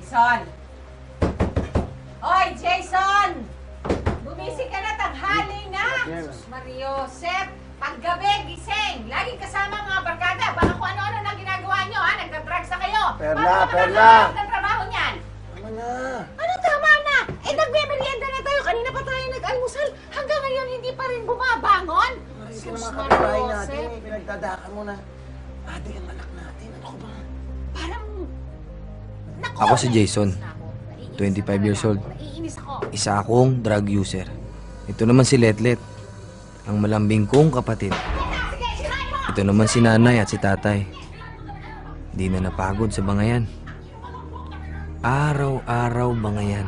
Jason! Hoy, Jason! Gumising ka na, tanghali na! Sus Mario, Sep, paggabi, gising! Laging kasama ang mga barkada. Baka kung ano-ano na ginagawa nyo, ha? Nagdadrugs na kayo! Perla! Paano ng trabaho niyan? Tama na! Ano tama na? Eh, nagme-merienda na tayo. Kanina pa tayo nag-almusal. Hanggang ngayon, hindi pa rin bumabangon. Ay, Sus ka naman Mario, kapitbahay natin. Sep. Pinagdadaka mo na. Ate, ang anak natin. Ano ka ba? Parang... Naku, Ako si Jason, naiinis 25 years old. Naiinis ako. Isa akong drug user. Ito naman si Letlet, ang malambing kong kapatid. Ito naman si nanay at si tatay. Di na napagod sa bangayan. Araw-araw bangayan.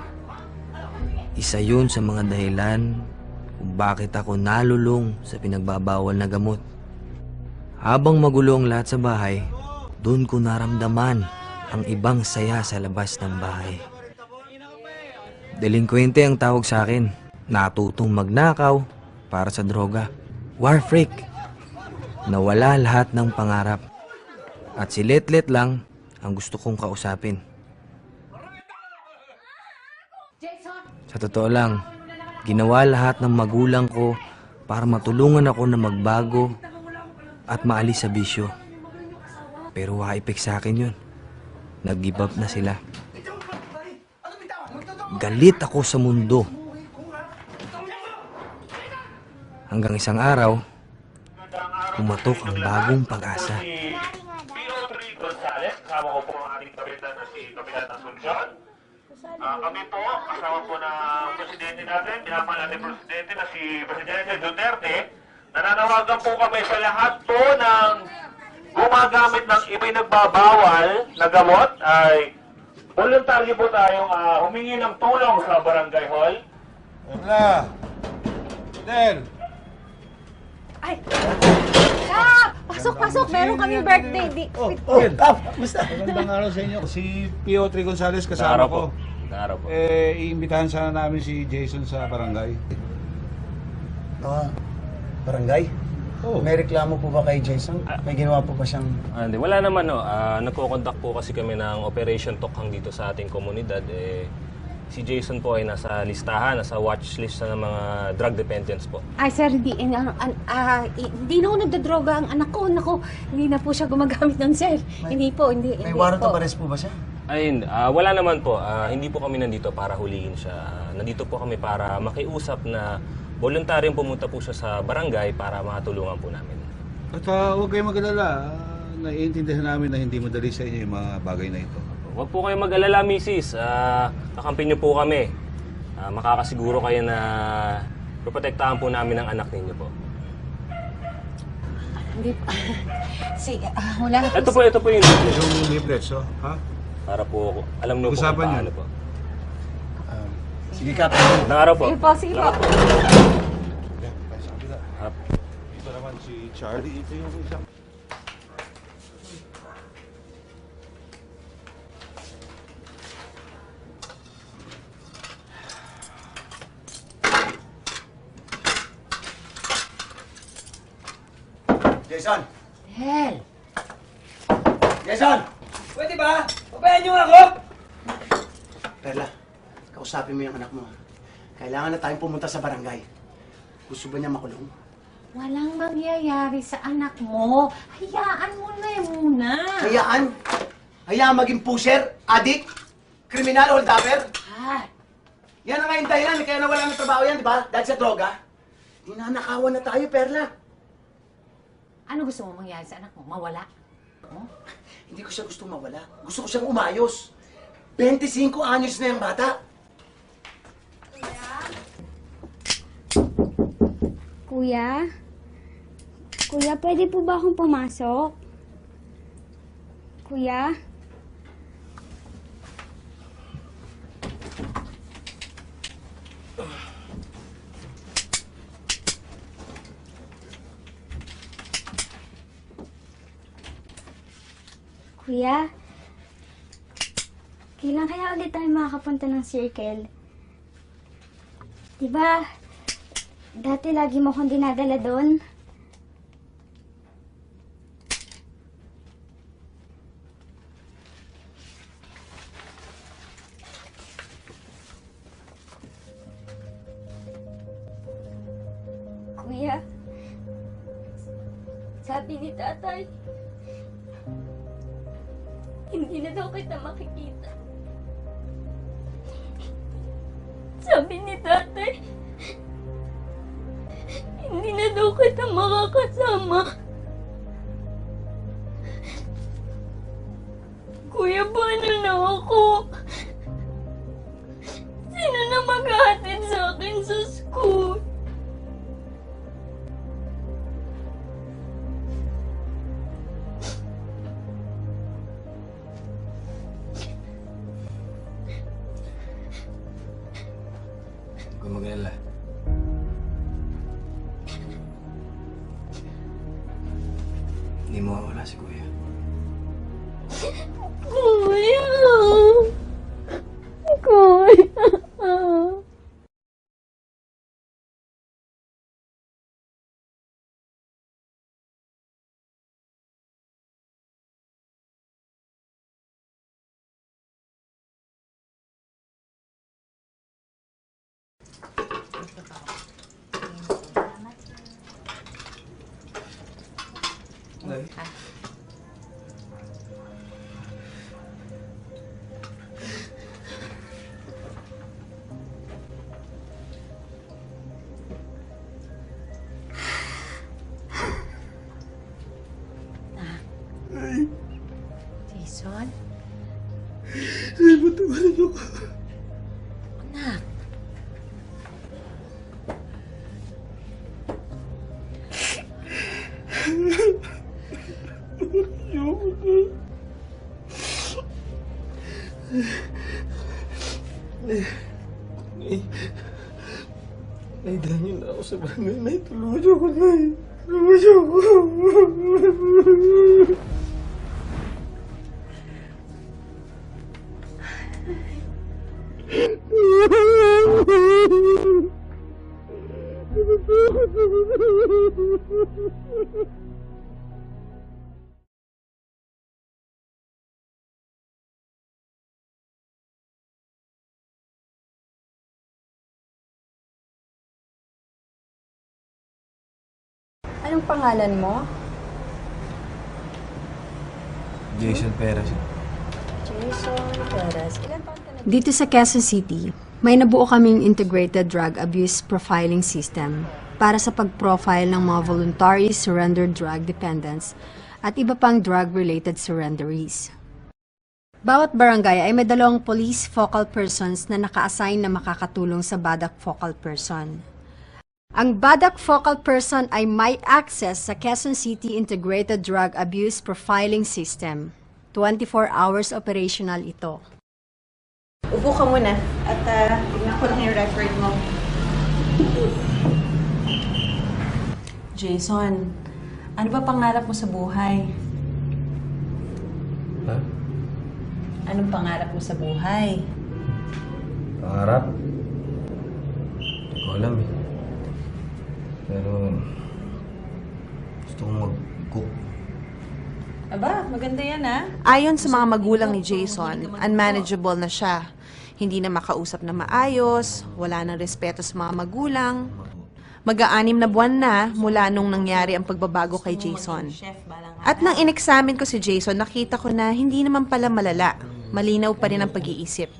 Isa yun sa mga dahilan kung bakit ako nalulong sa pinagbabawal na gamot. Habang magulo ang lahat sa bahay, doon ko naramdaman ang ibang saya sa labas ng bahay. Delinkwente ang tawag sa akin. Natutong magnakaw para sa droga. War freak. Nawala lahat ng pangarap. At si Letlet lang ang gusto kong kausapin. Sa totoo lang, ginawa lahat ng magulang ko para matulungan ako na magbago at maalis sa bisyo. Pero wa-epek sa akin yun. Nag-give up na sila. Galit ako sa mundo. Hanggang isang araw, pumatok ang bagong pag-asa. P.O. Gonzales, kasama ko po ang ating kapitan na si Kapitan Asuncion. Kami po, kasama po ng presidente natin, pinapal natin presidente na si Presidente Duterte. Nananawagan po kami sa lahat po ng gumagamit ng iba'y nagbabawal na gamot ay voluntaryo po tayong humingi ng tulong sa barangay hall. Perla! Del! Ay! Kap! Pasok! Meron kaming birthday. Kap! Basta! Magandang araw sa inyo. Si P.O. Gonzales kasama ko. Naaraw po. Iimbitahan sana namin si Jason sa barangay. Barangay? Oh. May reklamo po ba kay Jason? May ginawa po ba siyang... Hindi, wala naman no. Nagko-conduct po kasi kami ng Operation Tokhang dito sa ating komunidad. Si Jason po ay nasa listahan, nasa watch list na ng mga drug dependents po. Ay, sir, hindi na ako nagdadroga ang anak ko. Naku, hindi na po siya gumagamit ng sir. Hindi po. May warrant of arrest po ba siya? Ay, wala naman po. Hindi po kami nandito para huliin siya. Nandito po kami para makiusap na voluntaryong pumunta po siya sa barangay para matulungan po namin. At huwag kayong mag-alala. Naiintindihan namin na hindi madali sa inyo yung mga bagay na ito. Huwag po kayong mag-alala, misis. Kakampi niyo po kami. Makakasiguro kayo na protektahan po namin ang anak ninyo po. Hindi po. Wala na Ito po yung Yung leaflets, oh. Ha? para po alam niyo po kung Usapan paano niyo. po. Sige, Kap. Magandang araw po. Sige po, sige po. Yeah, sa kabila. Ito naman si Charlie. Ito yung isang... Jason! Hel! Jason! Pwede ba? Pabayaan niyo nga ako! Perla, kausapin mo yung anak mo. Kailangan na tayong pumunta sa barangay. Gusto ba niya makulong? Walang mangyayari sa anak mo. Hayaan mo na muna. Hayaan? Hayaan maging pusher, adik, kriminal, holdapper? Ah, Yan ang ngayon dahilan, kaya nawala ng trabaho yan, di ba? Dahil sa droga. Ninanakawan na tayo, Perla. ano gusto mo mangyari sa anak mo? Mawala? Hindi ko siya gusto mawala. Gusto ko siyang umayos. 25 anyos na yung bata. Kuya? Kuya, pwede po ba akong pumasok? Kuya? Kuya? Kailan kaya ulit tayo makakapunta ng circle? Diba, dati lagi mo akong dinadala doon? sabi ni tatay, hindi na daw kita makikita. Sabi ni tatay, hindi na daw kita makakasama. Kuya, paano na ako? Sino na maghahatid sa akin sa school? Huwag kang mag-alala. Hindi mawawala si Kuya. Kuya! Kuya! Jason? Ay, patawarin niyo ko. Anak. Nay, dahil niyo na ako sa barangay. Nay, tulungan Tulungan niyo ko, Nay. Tulungan niyo ko. Anong pangalan mo? Jason Perez. Jason Perez. Ilan taon ka na? Dito sa Quezon City, may nabuo kaming integrated drug abuse profiling system para sa pag-profile ng mga voluntary surrendered drug dependents at iba pang drug-related surrenderies. Bawat barangay ay may 2 police focal persons na naka-assign na makakatulong sa BADAC focal person. Ang BADAC focal person ay may access sa Quezon City Integrated Drug Abuse Profiling System. 24 hours operational ito. Upo ka muna at tingnan ko lang yung record mo. Jason, ano ba pangarap mo sa buhay? Ha? Anong pangarap mo sa buhay? Pangarap? Hindi ko alam eh. Pero gusto kong mag-cook. Aba, maganda yan ah. Ayon sa mga magulang ni Jason, unmanageable na siya. Hindi na makausap na maayos, wala nang respeto sa mga magulang. Mag-6 na buwan na mula nung nangyari ang pagbabago kay Jason. At nang inexamine ko si Jason, nakita ko na hindi naman pala malala. Malinaw pa rin ang pag-iisip.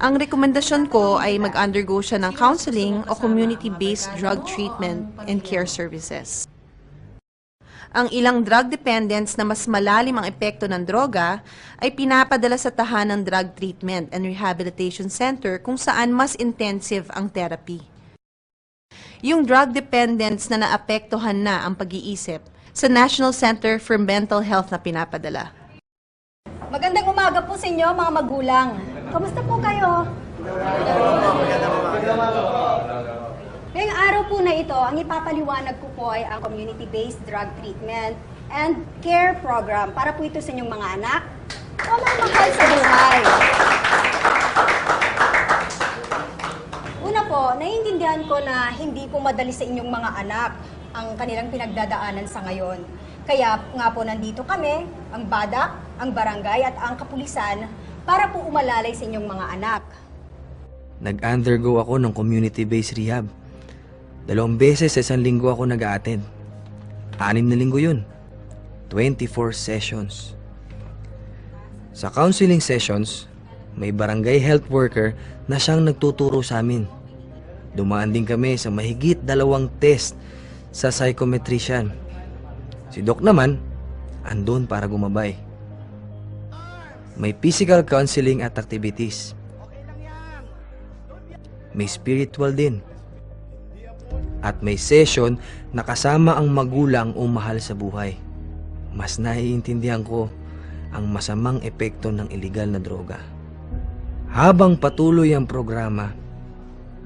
Ang rekomendasyon ko ay mag-undergo siya ng counseling o community-based drug treatment and care services. Ang ilang drug dependents na mas malalim ang epekto ng droga ay pinapadala sa tahanang drug treatment and rehabilitation center kung saan mas intensive ang therapy. Yung drug dependents na naapektuhan na ang pag-iisip, sa National Center for Mental Health na pinapadala. Magandang umaga po sa inyo, mga magulang. Kamusta po kayo? Ngayong araw po na ito, ang ipapaliwanag ko po ay ang community-based drug treatment and care program para po ito sa inyong mga anak o mga mahal sa buhay. Una po, naiintindihan ko na hindi po madali sa inyong mga anak ang kanilang pinagdadaanan sa ngayon. Kaya nga po nandito kami, ang BADAC, ang barangay at ang kapulisan para po umalalay sa inyong mga anak. Nag-undergo ako ng community-based rehab. 2 beses sa 1 linggo ako nag-a-attend. 6 na linggo yun. 24 sessions. Sa counseling sessions, may barangay health worker na siyang nagtuturo sa amin. Dumaan din kami sa mahigit 2 test sa psychometrician. Si Doc naman, andun para gumabay. May physical counseling at activities. May spiritual din. At may session na kasama ang magulang o mahal sa buhay. Mas naiintindihan ko ang masamang epekto ng iligal na droga. Habang patuloy ang programa,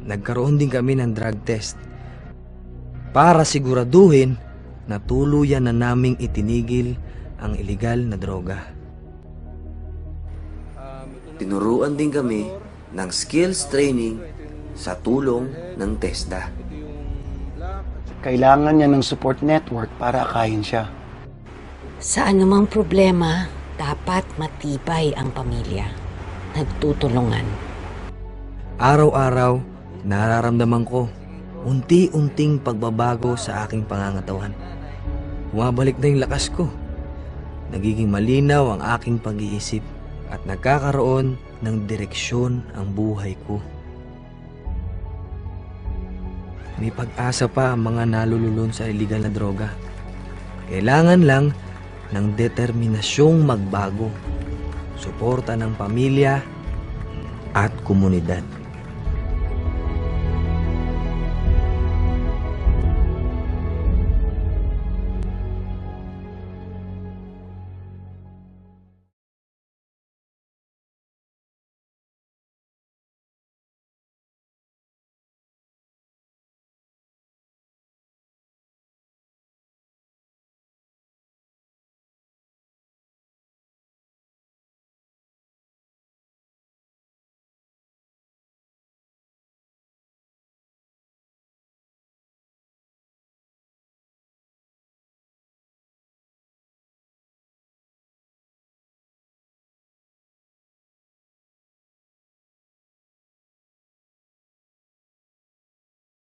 nagkaroon din kami ng drug test para siguraduhin na tuluyan na naming itinigil ang iligal na droga. Tinuruan din kami ng skills training sa tulong ng TESDA. Kailangan niya ng support network para akayin siya. Sa anumang problema, dapat matibay ang pamilya. Nagtutulungan. Araw-araw, nararamdaman ko unti-unting pagbabago sa aking pangangatawan. Bumabalik na yung lakas ko. Nagiging malinaw ang aking pag-iisip at nagkakaroon ng direksyon ang buhay ko. May pag-asa pa ang mga nalululon sa iligal na droga. Kailangan lang ng determinasyong magbago, suporta ng pamilya at komunidad.